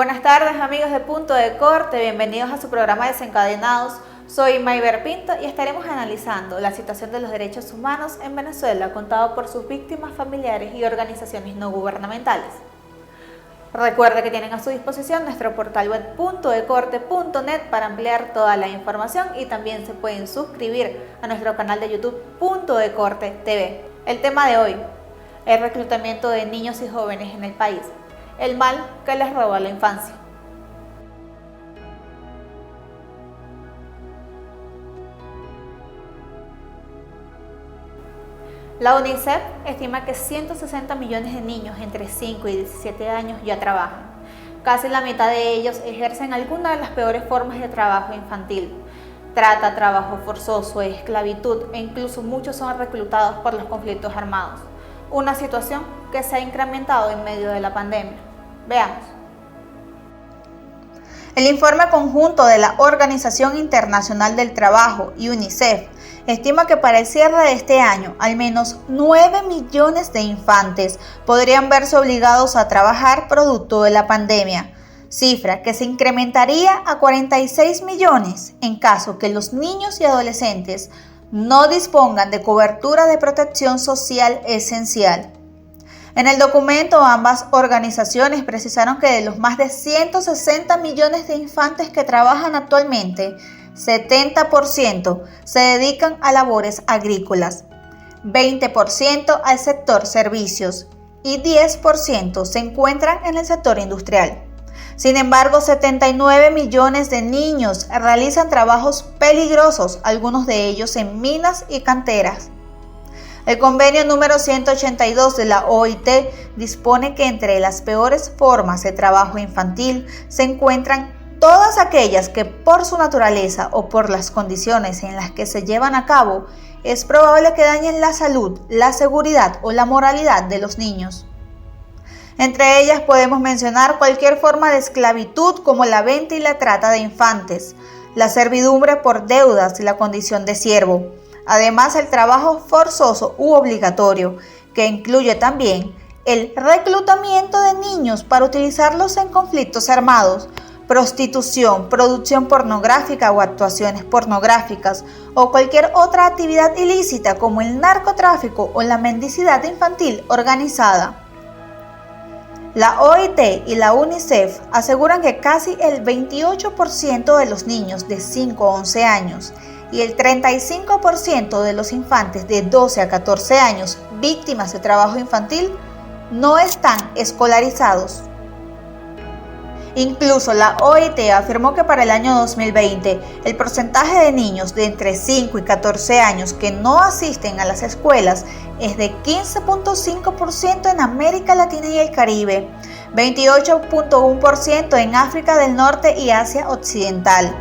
Buenas tardes amigos de Punto de Corte, bienvenidos a su programa Desencadenados. Soy Mayber Pinto y estaremos analizando la situación de los derechos humanos en Venezuela contado por sus víctimas, familiares y organizaciones no gubernamentales. Recuerda que tienen a su disposición nuestro portal web puntodecorte.net para ampliar toda la información y también se pueden suscribir a nuestro canal de YouTube Punto de Corte TV. El tema de hoy, el reclutamiento de niños y jóvenes en el país, el mal que les roba la infancia. La UNICEF estima que 160 millones de niños entre 5 y 17 años ya trabajan. Casi la mitad de ellos ejercen alguna de las peores formas de trabajo infantil. Trata, trabajo forzoso, esclavitud e incluso muchos son reclutados por los conflictos armados. Una situación que se ha incrementado en medio de la pandemia. Veamos. El informe conjunto de la Organización Internacional del Trabajo y UNICEF estima que para el cierre de este año, al menos 9 millones de infantes podrían verse obligados a trabajar producto de la pandemia, cifra que se incrementaría a 46 millones en caso que los niños y adolescentes no dispongan de cobertura de protección social esencial. En el documento, ambas organizaciones precisaron que de los más de 160 millones de infantes que trabajan actualmente, 70% se dedican a labores agrícolas, 20% al sector servicios y 10% se encuentran en el sector industrial. Sin embargo, 79 millones de niños realizan trabajos peligrosos, algunos de ellos en minas y canteras. El convenio número 182 de la OIT dispone que entre las peores formas de trabajo infantil se encuentran todas aquellas que por su naturaleza o por las condiciones en las que se llevan a cabo es probable que dañen la salud, la seguridad o la moralidad de los niños. Entre ellas podemos mencionar cualquier forma de esclavitud como la venta y la trata de infantes, la servidumbre por deudas y la condición de siervo. Además, el trabajo forzoso u obligatorio, que incluye también el reclutamiento de niños para utilizarlos en conflictos armados, prostitución, producción pornográfica o actuaciones pornográficas, o cualquier otra actividad ilícita como el narcotráfico o la mendicidad infantil organizada. La OIT y la UNICEF aseguran que casi el 28% de los niños de 5 a 11 años y el 35% de los infantes de 12 a 14 años víctimas de trabajo infantil no están escolarizados. Incluso la OIT afirmó que para el año 2020 el porcentaje de niños de entre 5 y 14 años que no asisten a las escuelas es de 15.5% en América Latina y el Caribe, 28.1% en África del Norte y Asia Occidental,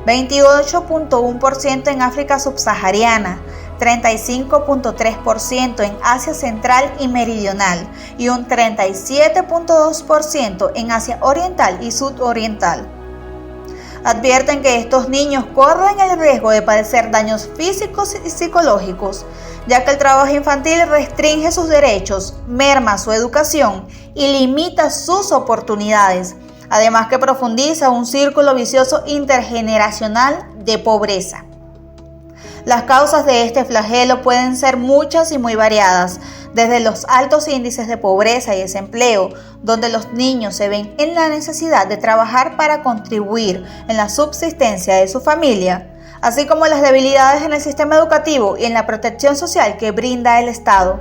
28.1% en África subsahariana, 35.3% en Asia Central y Meridional y un 37.2% en Asia Oriental y Sudoriental. Advierten que estos niños corren el riesgo de padecer daños físicos y psicológicos, ya que el trabajo infantil restringe sus derechos, merma su educación y limita sus oportunidades, además que profundiza un círculo vicioso intergeneracional de pobreza. Las causas de este flagelo pueden ser muchas y muy variadas, desde los altos índices de pobreza y desempleo, donde los niños se ven en la necesidad de trabajar para contribuir en la subsistencia de su familia, así como las debilidades en el sistema educativo y en la protección social que brinda el Estado.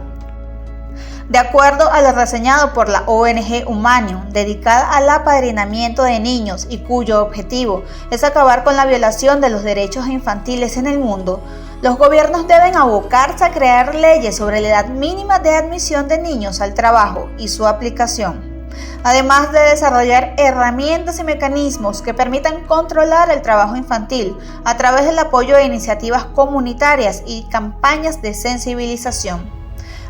De acuerdo a lo reseñado por la ONG Humanium, dedicada al apadrinamiento de niños y cuyo objetivo es acabar con la violación de los derechos infantiles en el mundo, los gobiernos deben abocarse a crear leyes sobre la edad mínima de admisión de niños al trabajo y su aplicación, además de desarrollar herramientas y mecanismos que permitan controlar el trabajo infantil a través del apoyo de iniciativas comunitarias y campañas de sensibilización.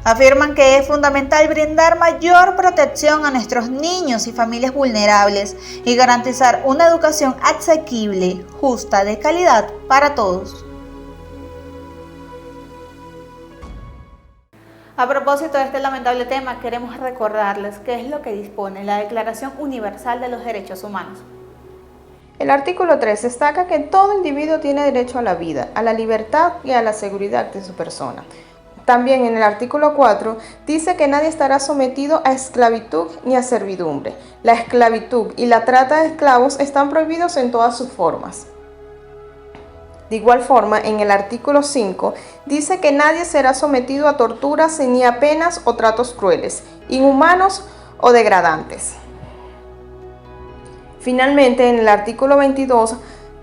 Afirman que es fundamental brindar mayor protección a nuestros niños y familias vulnerables y garantizar una educación asequible, justa, de calidad para todos. A propósito de este lamentable tema, queremos recordarles qué es lo que dispone la Declaración Universal de los Derechos Humanos. El artículo 3 destaca que todo individuo tiene derecho a la vida, a la libertad y a la seguridad de su persona. También en el artículo 4 dice que nadie estará sometido a esclavitud ni a servidumbre. La esclavitud y la trata de esclavos están prohibidos en todas sus formas. De igual forma, en el artículo 5 dice que nadie será sometido a torturas ni a penas o tratos crueles, inhumanos o degradantes. Finalmente, en el artículo 22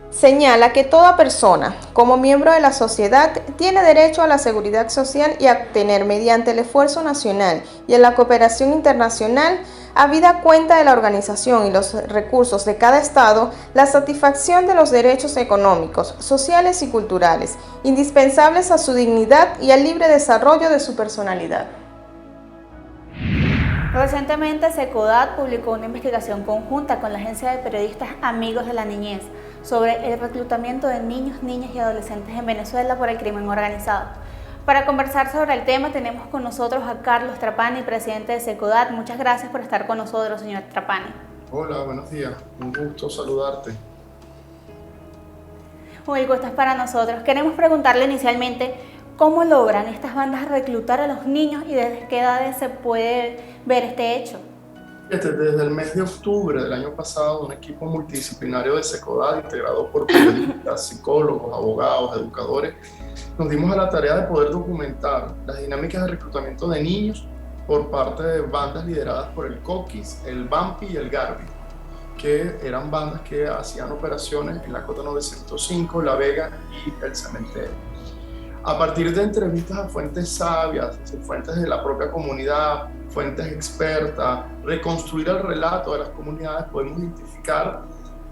señala que toda persona, como miembro de la sociedad, tiene derecho a la seguridad social y a obtener, mediante el esfuerzo nacional y en la cooperación internacional, habida cuenta de la organización y los recursos de cada Estado, la satisfacción de los derechos económicos, sociales y culturales, indispensables a su dignidad y al libre desarrollo de su personalidad. Recientemente, SECODAT publicó una investigación conjunta con la agencia de periodistas Amigos de la Niñez sobre el reclutamiento de niños, niñas y adolescentes en Venezuela por el crimen organizado. Para conversar sobre el tema tenemos con nosotros a Carlos Trapani, presidente de SECODAT. Muchas gracias por estar con nosotros, señor Trapani. Hola, buenos días. Un gusto saludarte. El gusto es para nosotros. Queremos preguntarle inicialmente, ¿cómo logran estas bandas reclutar a los niños y desde qué edades se puede ver este hecho? Desde el mes de octubre del año pasado, un equipo multidisciplinario de SECODAT, integrado por periodistas, psicólogos, abogados, educadores, nos dimos a la tarea de poder documentar las dinámicas de reclutamiento de niños por parte de bandas lideradas por el Coquis, el Bampi y el Garbi, que eran bandas que hacían operaciones en la Cota 905, La Vega y el Cementerio. A partir de entrevistas a fuentes sabias, fuentes de la propia comunidad, fuentes expertas, reconstruir el relato de las comunidades, podemos identificar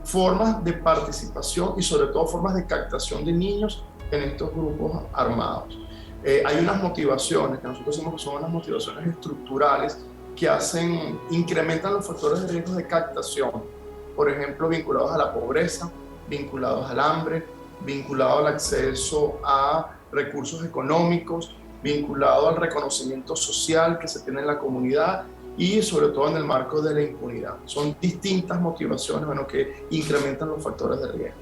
formas de participación y sobre todo formas de captación de niños en estos grupos armados. Hay unas motivaciones que nosotros decimos que son unas motivaciones estructurales que incrementan los factores de riesgo de captación, por ejemplo, vinculados a la pobreza, vinculados al hambre, vinculado al acceso a recursos económicos, vinculado al reconocimiento social que se tiene en la comunidad y sobre todo en el marco de la impunidad. Son distintas motivaciones que incrementan los factores de riesgo.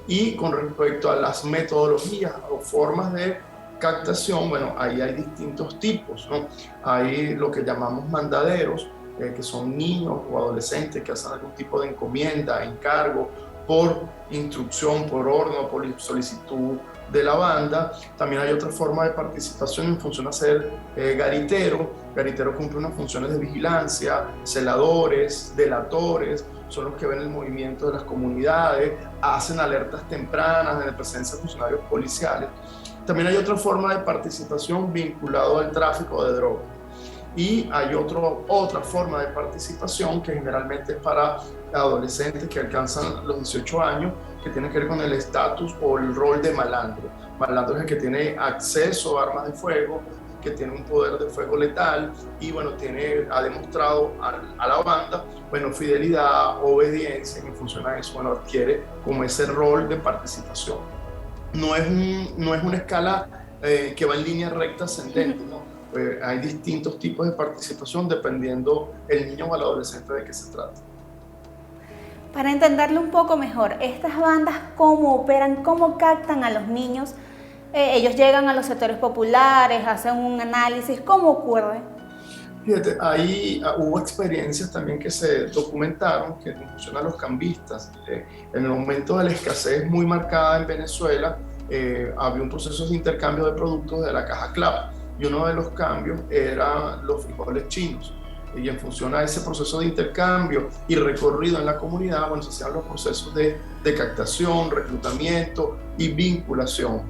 Y con respecto a las metodologías o formas de captación, ahí hay distintos tipos, ¿no? Hay lo que llamamos mandaderos, que son niños o adolescentes que hacen algún tipo de encomienda, encargo, por instrucción, por orden o por solicitud de la banda. También hay otra forma de participación en función a ser garitero. Garitero cumple unas funciones de vigilancia, celadores, delatores, son los que ven el movimiento de las comunidades, hacen alertas tempranas en presencia de funcionarios policiales. También hay otra forma de participación vinculado al tráfico de drogas. Y hay otra forma de participación que generalmente es para adolescentes que alcanzan los 18 años, que tiene que ver con el estatus o el rol de malandro. Malandro es el que tiene acceso a armas de fuego, que tiene un poder de fuego letal y ha demostrado a la banda fidelidad, obediencia, y en función a eso adquiere como ese rol de participación. No es una escala que va en línea recta ascendente, ¿no? Hay distintos tipos de participación dependiendo el niño o el adolescente de qué se trata. Para entenderlo un poco mejor, estas bandas, ¿cómo operan? ¿Cómo captan a los niños? Ellos llegan a los sectores populares, hacen un análisis. ¿Cómo ocurre? Fíjate, ahí hubo experiencias también que se documentaron que funcionan los cambistas. En el momento de la escasez muy marcada en Venezuela, había un proceso de intercambio de productos de la caja CLAP. Y uno de los cambios eran los frijoles chinos. Y en función a ese proceso de intercambio y recorrido en la comunidad, se hacían los procesos de captación, reclutamiento y vinculación.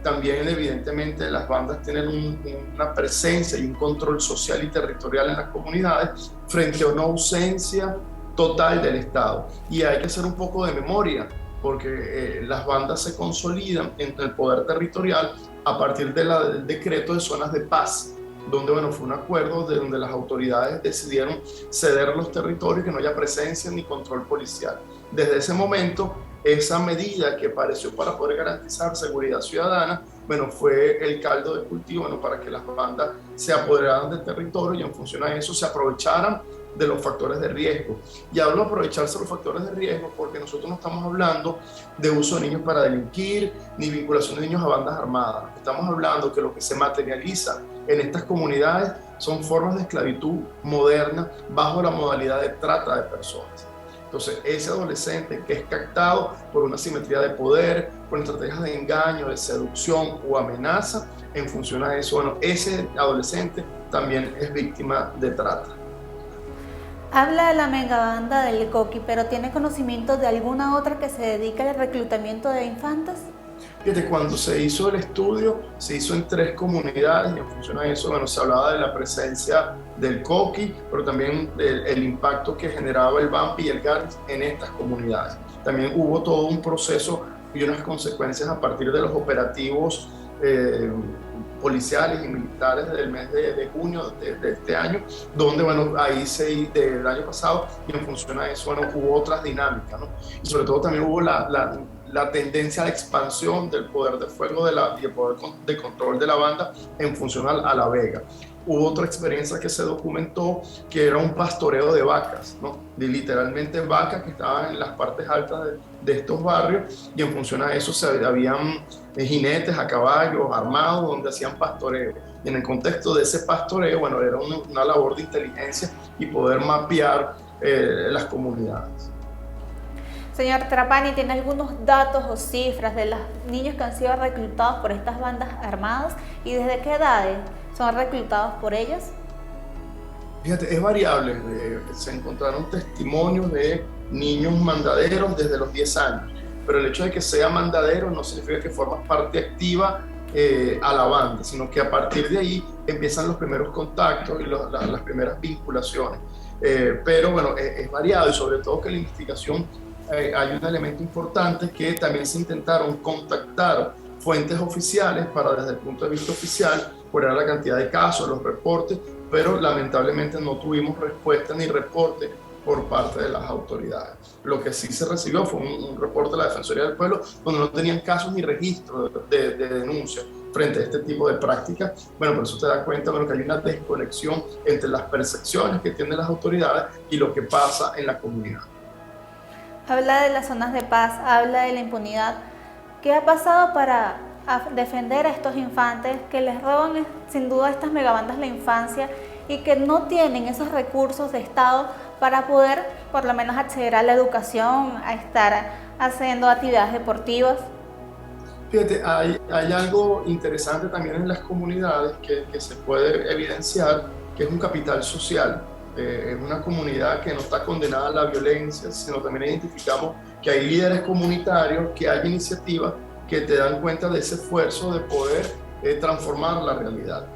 También, evidentemente, las bandas tienen una presencia y un control social y territorial en las comunidades frente a una ausencia total del Estado. Y hay que hacer un poco de memoria, porque las bandas se consolidan entre el poder territorial a partir del decreto de zonas de paz, donde fue un acuerdo de donde las autoridades decidieron ceder los territorios, que no haya presencia ni control policial. Desde ese momento, esa medida que apareció para poder garantizar seguridad ciudadana, bueno, fue el caldo de cultivo, bueno, para que las bandas se apoderaran del territorio y en función a eso se aprovecharan de los factores de riesgo. Y hablo de aprovecharse de los factores de riesgo porque nosotros no estamos hablando de uso de niños para delinquir ni vinculación de niños a bandas armadas. Estamos hablando que lo que se materializa en estas comunidades son formas de esclavitud moderna bajo la modalidad de trata de personas. Entonces, ese adolescente que es captado por una simetría de poder, por estrategias de engaño, de seducción o amenaza, en función a eso, bueno, ese adolescente también es víctima de trata. Habla de la megabanda del Coqui, pero ¿tiene conocimiento de alguna otra que se dedique al reclutamiento de infantes? Fíjate, cuando se hizo el estudio, se hizo en 3 comunidades y en función a eso, bueno, se hablaba de la presencia del Coqui, pero también del impacto que generaba el Vampi y el GARIS en estas comunidades. También hubo todo un proceso y unas consecuencias a partir de los operativos policiales y militares del mes de junio de este año, donde, bueno, ahí del año pasado, y en función a eso, bueno, hubo otras dinámicas, ¿no? Y sobre todo también hubo la tendencia a la expansión del poder de fuego y el poder de control de la banda en función a La Vega. Hubo otra experiencia que se documentó que era un pastoreo de vacas, ¿no? De literalmente vacas que estaban en las partes altas de estos barrios y en función a eso habían jinetes a caballo armados donde hacían pastoreo. Y en el contexto de ese pastoreo, bueno, era una labor de inteligencia y poder mapear las comunidades. Señor Trapani, ¿tiene algunos datos o cifras de los niños que han sido reclutados por estas bandas armadas y desde qué edades son reclutados por ellas? Fíjate, es variable. Se encontraron testimonios de niños mandaderos desde los 10 años, pero el hecho de que sea mandadero no significa que formas parte activa a la banda, sino que a partir de ahí empiezan los primeros contactos y las primeras vinculaciones. Pero bueno, es variado y sobre todo que la investigación hay un elemento importante que también se intentaron contactar fuentes oficiales para desde el punto de vista oficial curar la cantidad de casos, los reportes, pero lamentablemente no tuvimos respuesta ni reporte por parte de las autoridades. Lo que sí se recibió fue un reporte de la Defensoría del Pueblo donde no tenían casos ni registro de denuncia frente a este tipo de prácticas. Bueno, por eso te das cuenta, bueno, que hay una desconexión entre las percepciones que tienen las autoridades y lo que pasa en la comunidad. Habla de las zonas de paz, habla de la impunidad. ¿Qué ha pasado para defender a estos infantes que les roban sin duda a estas megabandas la infancia y que no tienen esos recursos de Estado para poder por lo menos acceder a la educación, a estar haciendo actividades deportivas? Fíjate, hay algo interesante también en las comunidades que se puede evidenciar, que es un capital social. Es una comunidad que no está condenada a la violencia, sino también identificamos que hay líderes comunitarios, que hay iniciativas que te dan cuenta de ese esfuerzo de poder transformar la realidad.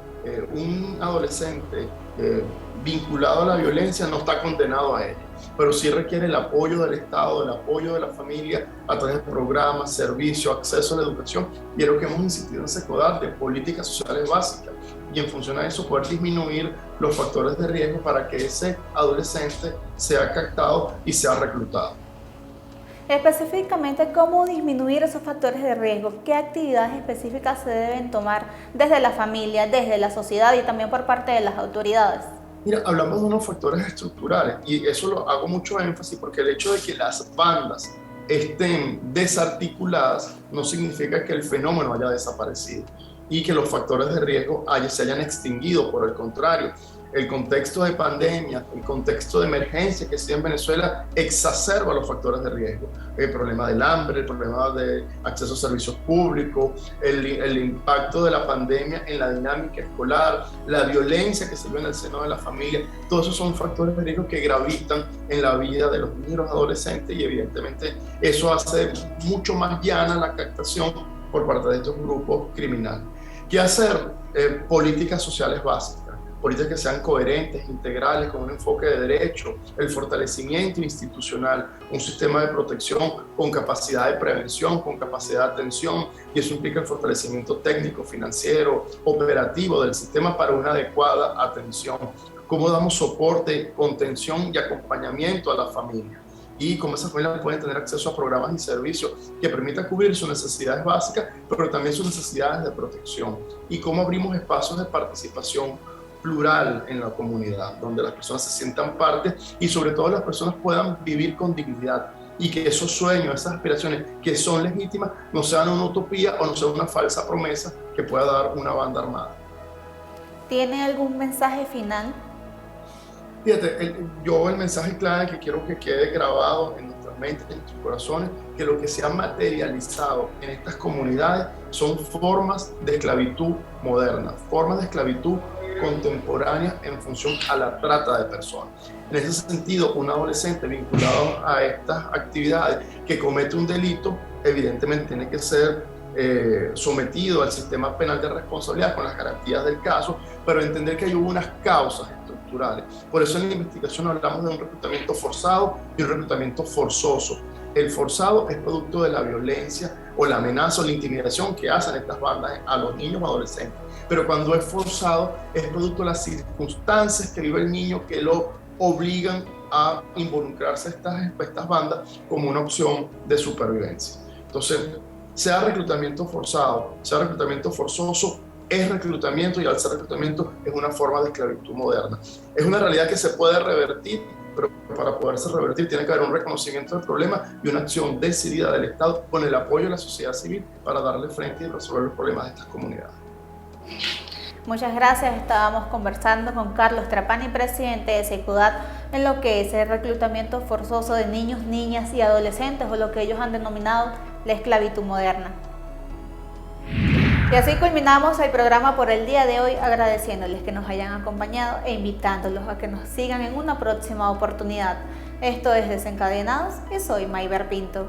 Un adolescente vinculado a la violencia no está condenado a ello, pero sí requiere el apoyo del Estado, el apoyo de la familia a través de programas, servicios, acceso a la educación, y es lo que hemos insistido en SECODAT, de políticas sociales básicas, y en función a eso poder disminuir los factores de riesgo para que ese adolescente sea captado y sea reclutado. Específicamente, ¿cómo disminuir esos factores de riesgo? ¿Qué actividades específicas se deben tomar desde la familia, desde la sociedad y también por parte de las autoridades? Mira, hablamos de unos factores estructurales y eso lo hago mucho énfasis porque el hecho de que las bandas estén desarticuladas no significa que el fenómeno haya desaparecido y que los factores de riesgo se hayan extinguido. Por el contrario, el contexto de pandemia, el contexto de emergencia que existe en Venezuela exacerba los factores de riesgo. El problema del hambre, el problema de acceso a servicios públicos, el impacto de la pandemia en la dinámica escolar, la violencia que se ve en el seno de la familia, todos esos son factores de riesgo que gravitan en la vida de los niños y los adolescentes y evidentemente eso hace mucho más llana la captación por parte de estos grupos criminales. ¿Qué hacer? Políticas sociales básicas. Políticas que sean coherentes, integrales, con un enfoque de derecho, el fortalecimiento institucional, un sistema de protección con capacidad de prevención, con capacidad de atención, y eso implica el fortalecimiento técnico, financiero, operativo del sistema para una adecuada atención. Cómo damos soporte, contención y acompañamiento a la familia. y cómo esas familias pueden tener acceso a programas y servicios que permitan cubrir sus necesidades básicas, pero también sus necesidades de protección, y cómo abrimos espacios de participación plural en la comunidad, donde las personas se sientan parte y sobre todo las personas puedan vivir con dignidad, y que esos sueños, esas aspiraciones que son legítimas, no sean una utopía o no sean una falsa promesa que pueda dar una banda armada. ¿Tiene algún mensaje final? Fíjate, el mensaje clave que quiero que quede grabado en nuestras mentes, en nuestros corazones, que lo que se ha materializado en estas comunidades son formas de esclavitud moderna, formas de esclavitud contemporáneas en función a la trata de personas. En ese sentido, un adolescente vinculado a estas actividades que comete un delito, evidentemente tiene que ser sometido al sistema penal de responsabilidad con las garantías del caso, pero entender que hay unas causas estructurales. Por eso en la investigación hablamos de un reclutamiento forzado y un reclutamiento forzoso. El forzado es producto de la violencia o la amenaza o la intimidación que hacen estas bandas a los niños o adolescentes. Pero cuando es forzado es producto de las circunstancias que vive el niño que lo obligan a involucrarse a estas bandas como una opción de supervivencia. Entonces, sea reclutamiento forzado, sea reclutamiento forzoso, es reclutamiento, y al ser reclutamiento es una forma de esclavitud moderna. Es una realidad que se puede revertir, pero para poderse revertir tiene que haber un reconocimiento del problema y una acción decidida del Estado con el apoyo de la sociedad civil para darle frente y resolver los problemas de estas comunidades. Muchas gracias. Estábamos conversando con Carlos Trapani, presidente de Secodat, en lo que es el reclutamiento forzoso de niños, niñas y adolescentes, o lo que ellos han denominado la esclavitud moderna. Y así culminamos el programa por el día de hoy, agradeciéndoles que nos hayan acompañado e invitándolos a que nos sigan en una próxima oportunidad. Esto es Desencadenados y soy Mayber Pinto.